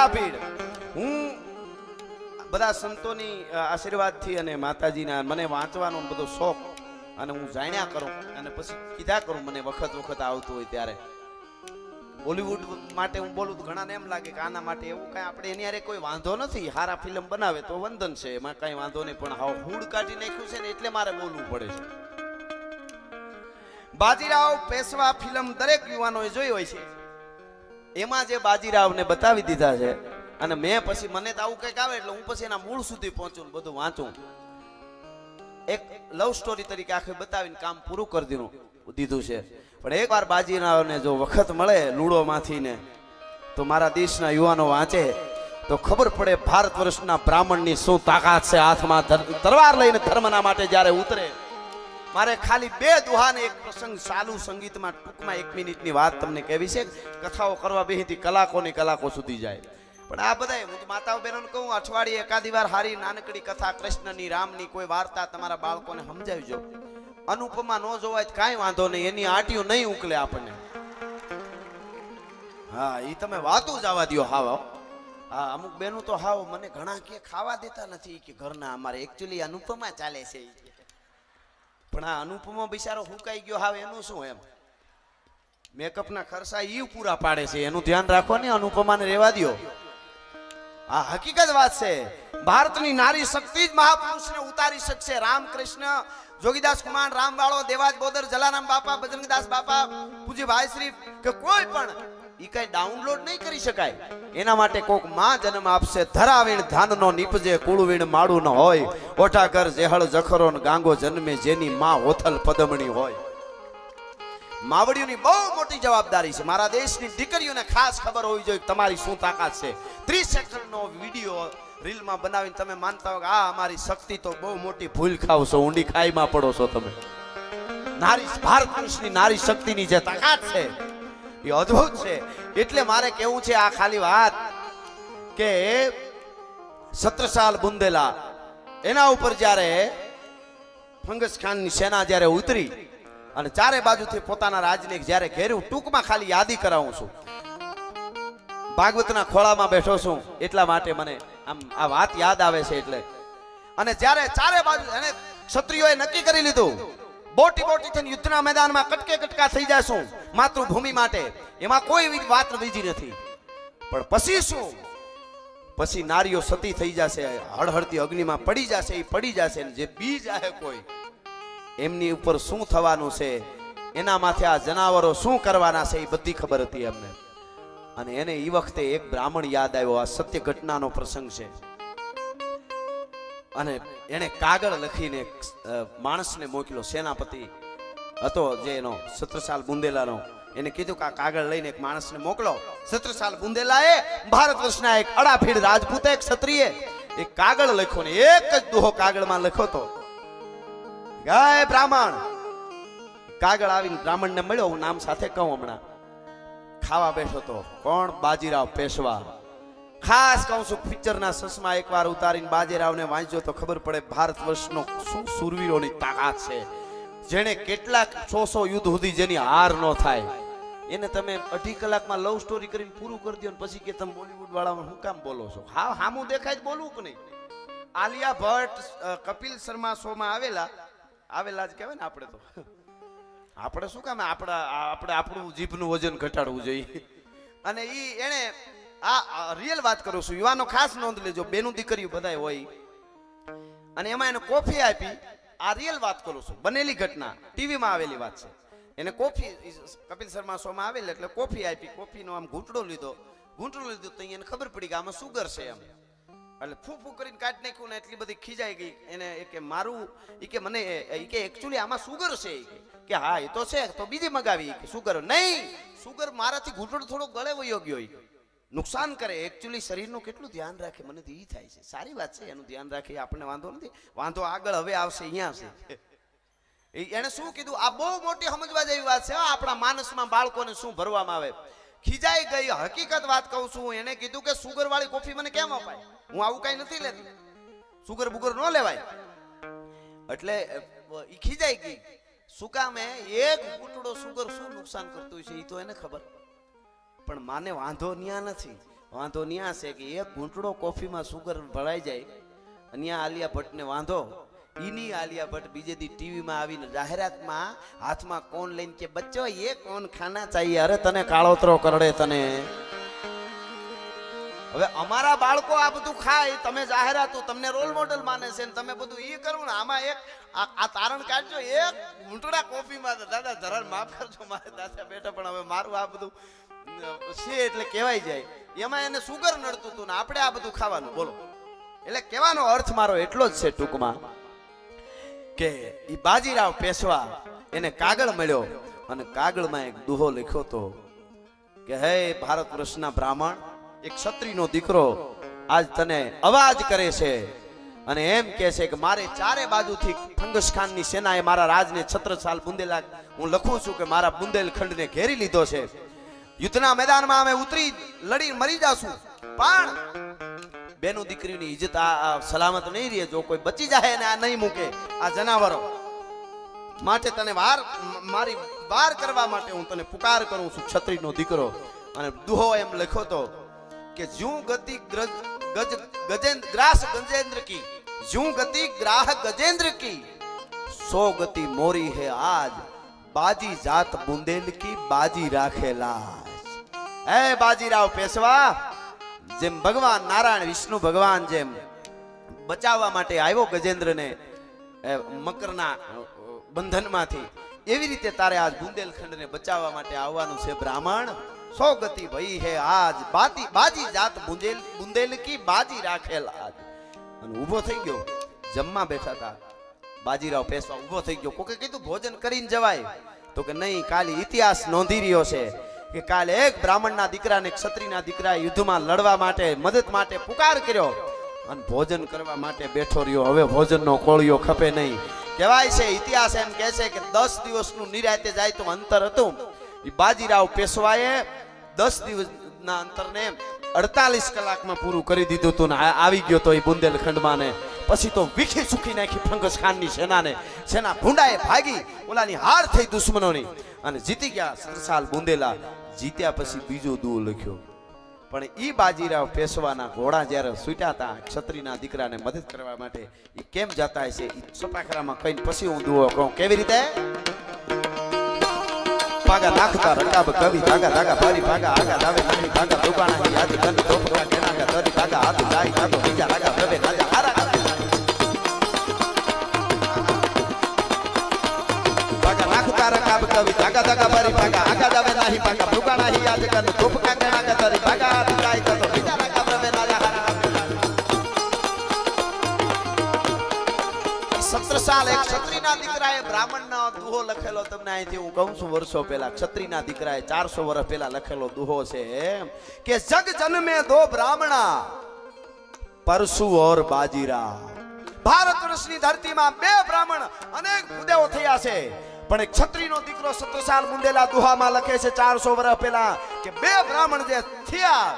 અડાભીડ હું બધા સંતોની આશીર્વાદથી અને માતાજીના મને વાંચવાનો બધો શોખ અને હું જાણ્યા કરું અને પછી કીધા કરું મને વખત વખત આવતું હોય ત્યારે બોલિવૂડ માટે હું બોલું તો ઘણાને એમ લાગે કે આના માટે એવું કાંઈ આપણે એની હારે કોઈ વાંધો નથી. સારા ફિલ્મ બનાવે તો વંદન છે, એમાં કાંઈ વાંધો નહીં, પણ હાવ હૂડ કાઢી નાખ્યું છે ને એટલે મારે બોલવું પડે છે. બાજીરાવ પેશવા ફિલ્મ દરેક યુવાનોએ જોઈ હોય છે. એમાં જે બાજીરાવને બતાવી દીધા છે અને મેં પછી મને તો આવું કંઈક આવે એટલે હું પછી એના મૂળ સુધી પહોંચું, બધું વાંચું, એક લવ સ્ટોરી તરીકે આખી બતાવીને કામ પૂરું કરી દીધું છે. પણ એકવાર બાજીરાવને જો વખત મળે લૂડોમાંથી ને તો મારા દેશના યુવાનો વાંચે તો ખબર પડે ભારત વર્ષના બ્રાહ્મણની શું તાકાત છે. હાથમાં તલવાર લઈને ધર્મના માટે જ્યારે ઉતરે. મારે ખાલી બે દુહાને એક પ્રસંગ ચાલુ સંગીતમાં ટૂંકમાં 1 મિનિટની વાત તમને કહેવી છે. કથાઓ કરવા બેહીથી કલાકોની કલાકો સુધી જાય. પણ આ બધા હું માતાઓ બહેનોને કહું, અઠવાડિયે એકાદી વાર હારી નાનકડી કથા કૃષ્ણની રામની કોઈ વાર્તા તમારા બાળકોને સમજાવજો. અનુપમા ન જોવાય કાંઈ વાંધો નહીં, એની આટીઓ નહીં ઉકલે આપણને. હા એ તમે વાતું જવા દો. હાવ હા અમુક બેનું તો હાવ મને ઘણા કે ખાવા દેતા નથી કે ઘરના અમારે એકચ્યુઅલી અનુપમા ચાલે છે. પણ આ અનુપમા બિચારો હુકાઈ ગયો હાવ એનું શું એમ મેકઅપના ખર્ચા ઈ પૂરા પાડે છે, એનું ધ્યાન રાખો ને, અનુપમાને રહેવા દો. આ હકીકત વાત છે. ભારતની નારી શક્તિ જ મહાપુરુષને ઉતારી શકશે. રામકૃષ્ણ, જોગીદાસ કુમાર, રામવાળો, દેવાજ બોદર, જલારામ બાપા, બજરંગદાસ બાપા, પૂજ્ય ભાઈશ્રી કે કોઈ પણ ઈ કઈ ડાઉનલોડ નહીં કરી શકાય. એના માટે કોક માં જન્મ આપશે. ધરાવીણ ધાનનો નીપજે, કુળવીણ માળું ન હોય, ઓઠાકર જેહળ જખરો ને ગાંગો જન્મે, જેની માં ઓથલ પદમણી હોય. માવડીઓની બહુ મોટી જવાબદારી છે. મારા દેશની દીકરીઓને ખાસ ખબર હોવી જોઈએ તમારી શું તાકાત છે. 30 સેકન્ડનો વિડીયો રીલમાં બનાવીને તમે માનતા હો કે આ અમારી શક્તિ, તો બહુ મોટી ભૂલ ખાવ છો, ઊંડી ખાઈમાં પડો છો તમે. નારી ભારત વર્ષની નારી શક્તિની જે તાકાત છે એ અદ્ભુત છે. એટલે મારે કેવું છે આ ખાલી વાત કે 17 સાલ બુંદેલા એના ઉપર જ્યારે ફંગસ ખાનની સેના જ્યારે ઉતરી અને ચારે બાજુથી પોતાના રાજને જ્યારે ઘેર્યું, ટૂંકમાં ખાલી યાદી કરાવું છું. ભાગવતના ખોળામાં બેઠો છું એટલા માટે મને આમ આ વાત યાદ આવે છે. એટલે અને જ્યારે ચારે બાજુ અને ક્ષત્રિયોએ નક્કી કરી લીધું બોટી બોટી થઈને યુદ્ધના મેદાનમાં કટકે કટકા થઈ જશું માતૃભૂમિ માટે. એમાં કોઈ વાત બીજી નથી. પણ પછી શું? પછી નારીઓ સતી થઈ જશે, હળહળતી અગ્નિમાં પડી જશે. એ પડી જશે ને જે બી જાય કોઈ એમની ઉપર શું થવાનું છે, એના માથે આ જનાવરો શું કરવાના છે એ બધી ખબર હતી એમને. અને એને એ વખતે એક બ્રાહ્મણ યાદ આવ્યો. આ સત્ય ઘટનાનો પ્રસંગ છે. અને એને કાગળ લખીને માણસને મોકલ્યો. સેનાપતિ હતો જે એનો 17 સાલ બુંદેલાનો. એને કીધું કે આ કાગળ લઈને એક માણસને મોકલો. 17 સાલ બુંદેલાએ ભારત વર્ષના એક અડાભીડ રાજપૂતે, એક ક્ષત્રિય એક કાગળ લખ્યો ને એક જ દોહો કાગળમાં લખ્યો તો, ગાય બ્રાહ્મણ. કાગળ આવીને બ્રાહ્મણને મળ્યો. હું નામ સાથે કહું હમણાં. ખાવા બેઠો તો કોણ? બાજીરાવ પેશવા. ખાસ કહું છું, પિક્ચરના સસમા એકવાર ઉતારીને બાજીરાવને વાંચજો તો ખબર પડે ભારત વર્ષનો શું સુરવીરોની તાકાત છે. જેણે કેટલાક 100 યુદ્ધ સુધી જેની હાર ન થાય એને તમે 2.5 કલાકમાં લવ સ્ટોરી કરીને પૂરું કરી દો ને પછી કે તમે બોલિવૂડ વાળામાં શું કામ બોલો છો? હા હામું દેખાય બોલવું કે નહીં? આલિયા ભટ્ટ કપિલ શર્મા શોમાં આવેલા જ કહેવાય ને. આપણે તો આપણે શું કામ આપણે આપણું જીભનું વજન ઘટાડવું જોઈએ. અને એને આ રિયલ વાત કરું છું. યુવાનો ખાસ નોંધ લેજો, બેનું દીકરીઓ બધાય હોય. અને એમાં એને કોફી આપી. આ રિયલ વાત કરું છું, બનેલી ઘટના, ટીવીમાં આવેલી વાત છે. એને કોફી કપિલ શર્મા શોમાં આવેલ એટલે કોફી આપી. કોફીનો આમ ઘૂંટડો લીધો તો એને ખબર પડી કે આમાં સુગર છે એમ. એટલે ફૂ કરીને કાઢી નાખ્યું ને એટલી બધી ખીજાઈ ગઈ એને. કે મારું કે મને કે એકચ્યુઅલી આમાં સુગર છે કે હા એ તો છે તો બીજી મગાવી કે સુગર નહીં. સુગર મારાથી ઘૂંટડો થોડો ગળે વયો ગયો, નુકસાન કરે. એકચ્યુઅલી શરીરનું કેટલું ધ્યાન રાખે મને તો ઈ થાય છે. સારી વાત છે, એનું ધ્યાન રાખે, આપણને વાંધો નથી. વાંધો આગળ હવે આવશે, અહીંયા આવશે. એને શું કીધું? આ બહુ મોટી સમજવા જેવી વાત છે. આપણા માનસમાં બાળકોને શું ભરવામાં આવે. ખીજાઈ ગઈ. હકીકત વાત કહું છું. એને કીધું કે સુગર વાળી કોફી મને કેમ અપાય? હું આવું કઈ નથી લેતી, સુગર બુગર ન લેવાય. એટલે ઈ ખીજાઈ ગઈ. શું કામ? એક ઘૂંટડો સુગર શું નુકસાન કરતું છે એ તો એને ખબર. પણ માને વાંધો ન્યા નથી. વાંધો ન્યા છે કે એક ઘૂંટડો કોફીમાં સુગર ભરાઈ જાય અને આલિયા ભટ્ટને વાંધો ઈની આલિયા ભટ્ટ બીજે દી ટીવીમાં આવીને જાહેરાતમાં હાથમાં કોણ લઈને કે બચ્ચો એ કોણ ખાના ચાહીએ અરે તને કાળોતરો કરડે તને હવે અમારા બાળકો આ બધું ખાય તમે જાહેરાતો તમને રોલ મોડલ માને છે ને તમે બધું ઈ કરો ને આમાં એક આ તારણ કાઢજો એક ઘૂંટડા કોફીમાં દાદા ધરણ માફ કરજો મારે દાદા બેટા પણ હવે મારું આ બધું છે એટલે કહેવાય જાય એમાં એને સુગર નડતું હતું ને આપણે આ બધું ખાવાનું બોલો એટલે કહેવાનો અર્થ મારો એટલો જ છે ટૂંકમાં કે ઈ બાજીરાવ પેશવા એને કાગળ મળ્યો અને કાગળમાં એક દુહો લખ્યો તો કે હે ભારત વર્ષના બ્રાહ્મણ એક ક્ષત્રિયનો દીકરો આજ તને અવાજ કરે છે અને એમ કહે છે કે મારે ચારે બાજુથી ફંગસ ખાનની સેનાએ મારા રાજને છત્રસાલ બુંદેલા હું લખું છું કે મારા બુંદેલખંડને ઘેરી લીધો છે યુદ્ધના મેદાનમાં અમે ઉતરી લડી મરી જાશું પણ બેનું દીકરીની ઇજ્જત આ સલામત નહીં રહે જો કોઈ બચી જાય ને આ નહીં મૂકે આ જનાવરો માટે તને મારી વાર કરવા માટે હું તને પુકાર કરું છું ક્ષત્રિયનો દીકરો અને દુહો એમ લખ્યો તો કે જું ગતિ ગ્રાસ ગજેન્દ્ર કી જું ગતિ ગ્રાહ ગજેન્દ્ર કી સો ગતિ મોરી હે આજ બાજી જાત બુંદેલ કી બાજી રાખેલા હે બાજીરાવ પેશવા જેમ ભગવાન નારાયણ વિષ્ણુ ભગવાન જેમ બચાવવા માટે આવ્યો ગજેન્દ્રને મકરના બંધનમાંથી એવી રીતે તારે આજ બુંદેલખંડને બચાવવા માટે આવવાનું છે બ્રાહ્મણ સો ગતિ ભઈ હે આજ બાજી જાત બુંદેલ કી બાજી રાખેલ આજ અને ઊભો થઈ ગયો જમવા બેઠા હતા બાજીરાવ પેશવા ઊભો થઈ ગયો કોકે કીધું ભોજન કરીને જવાય તો કે નહીં કાલે ઇતિહાસ નોંધી રહ્યો છે કે કાલે એક બ્રાહ્મણના દીકરાને ક્ષત્રિયના દીકરાએ યુદ્ધમાં લડવા માટે મદદ માટે પુકાર કર્યો અને ભોજન કરવા માટે બેઠો રહ્યો હવે ભોજનનો કોળિયો ખપે નહીં કહેવાય છે ઇતિહાસ એમ કહે છે કે 10 દિવસનું નિરાતે જાય તો અંતર હતું એ બાજીરાવ પેશવાએ 10 દિવસના અંતરને 48 કલાકમાં પૂરું કરી દીધું હતું ને આવી ગયો તો એ બુંદેલખંડમાં ને પછી તો વિખી સુખી નાખી ફંગસ ખાનની સેના ભૂંડાએ ભાગી ઓલાની હાર થઈ દુશ્મનોની અને જીતી ગયા સરસાલ બુંદેલા જીત્યા પછી બીજો દુઓ લખ્યો પણ ઈ બાજીરાવ પેશવાના ઘોડા જ્યારે છૂટ્યા હતા ક્ષત્રિયના દીકરાને મદદ કરવા માટે એ કેમ જતા હશે એ સપાખરામાં કહીને પછી હું દુઓ કહું કેવી રીતે પાગા નાખતા રકાબ કવિ ધાગા ધાગા ભારી ભાગા આગા દાવે નાની ભાગા દુકાના યાદ ગન ધોપકા કેનાગા તરી ભાગા હાથ જાય કાતો બીજા રાગા પ્રભે રાજા હારા પાગા નાખતા રકાબ કવિ ધાગા ધાગા ભારી ભાગા આગા દાવે નાની ભાગા દુકાના યાદ ગન ધોપકા કેનાગા તરી ભાગા હાથ જાય કાતો બીજા રાગા પ્રભે રાજા હારા સત્રસાલ એક ક્ષત્રિયના દીકરાએ બ્રાહ્મણનો દુહો લખેલો તમને અહીંથી હું કહું છું વર્ષો પહેલા ક્ષત્રિયના દીકરાએ 400 વર્ષ પહેલા લખેલો દુહો છે કે જગ જન્મે દો બ્રાહ્મણા પરશુ ઓર બાજીરા ભારત વર્ષની ધરતીમાં બે બ્રાહ્મણ અનેક ભૂદેવો થયા છે પણ એક ક્ષત્રિયનો દીકરો સત્રસાલ બુંદેલા દુહામાં લખે છે 400 વર્ષ પહેલા કે બે બ્રાહ્મણ જે થયા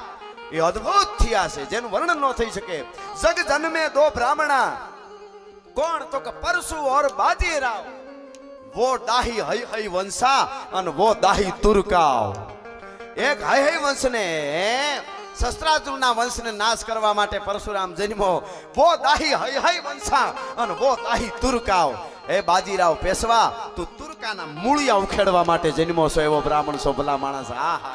એ અદ્ભુત થયા છે જેનું વર્ણન ન થઈ શકે જગ જન્મે દો બ્રાહ્મણા कौन तो कि परशु और बाजीराव वो दाही हई हई वंशा और वो दाही तुर्काव एक हई हई वंश ने शस्त्रास्त्र ना वंश ने नाश करवा माटे परशुराम जन्मो वो दाही हई हई वंशा और वो दाही तुर्काव ए बाजीराव पेशवा तू तुर्का ना मूळिया उखेड़वा माटे जन्मो सो एवो ब्राह्मण सो भला माणस आ हा